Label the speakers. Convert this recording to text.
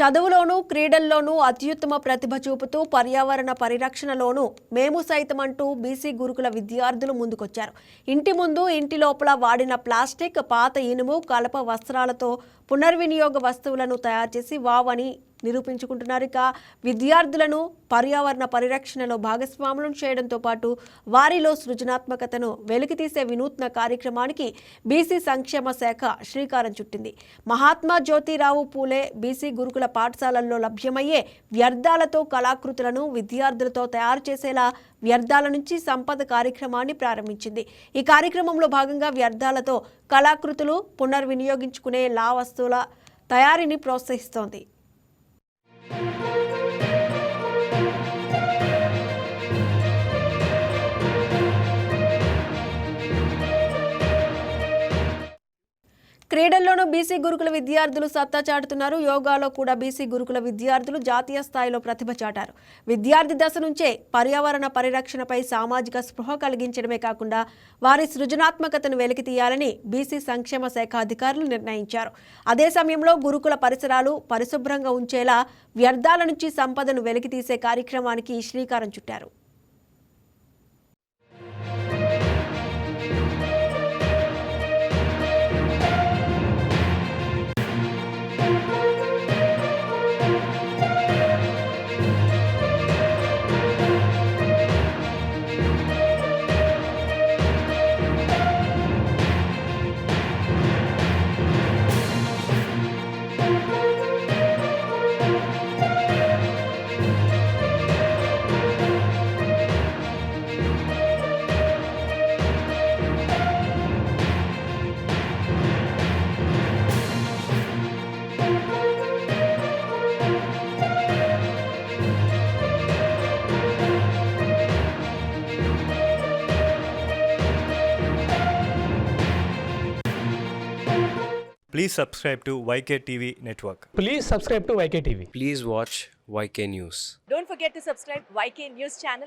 Speaker 1: చదువులోనూ క్రీడల్లోనూ అత్యుత్తమ ప్రతిభ చూపుతూ పర్యావరణ పరిరక్షణలోనూ మేము సైతం అంటూ బీసీ గురుకుల విద్యార్థులు ముందుకొచ్చారు. ఇంటి ముందు ఇంటి లోపల వాడిన ప్లాస్టిక్, పాత ఇనుము, కలప వస్త్రాలతో పునర్వినియోగ వస్తువులను తయారు చేసి వావ్ అని నిరూపించుకుంటున్నారు. ఇక విద్యార్థులను పర్యావరణ పరిరక్షణలో భాగస్వాములను చేయడంతో పాటు వారిలో సృజనాత్మకతను వెలికితీసే వినూత్న కార్యక్రమానికి బీసీ సంక్షేమ శాఖ శ్రీకారం చుట్టింది. మహాత్మా జ్యోతిరావు పూలే బీసీ గురుకుల పాఠశాలల్లో లభ్యమయ్యే వ్యర్థాలతో కళాకృతులను విద్యార్థులతో తయారు చేసేలా వ్యర్థాల నుంచి సంపద కార్యక్రమాన్ని ప్రారంభించింది. ఈ కార్యక్రమంలో భాగంగా వ్యర్థాలతో కళాకృతులు పునర్వినియోగించుకునే వస్తువుల తయారీని ప్రోత్సహిస్తోంది. క్రీడల్లోనూ బీసీ గురుకుల విద్యార్థులు సత్తా చాటుతున్నారు. యోగాలో కూడా బీసీ గురుకుల విద్యార్థులు జాతీయ స్థాయిలో ప్రతిభ చాటారు. విద్యార్థి దశ నుంచే పర్యావరణ పరిరక్షణపై సామాజిక స్పృహ కలిగించడమే కాకుండా వారి సృజనాత్మకతను వెలికితీయాలని బీసీ సంక్షేమ శాఖ అధికారులు నిర్ణయించారు. అదే సమయంలో గురుకుల పరిసరాలు పరిశుభ్రంగా ఉంచేలా వ్యర్థాల నుంచి సంపదను వెలికితీసే కార్యక్రమానికి శ్రీకారం చుట్టారు.
Speaker 2: Please subscribe to YK TV Network.
Speaker 3: Please subscribe to YK TV.
Speaker 4: Please watch YK News.
Speaker 5: Don't forget to subscribe YK News channel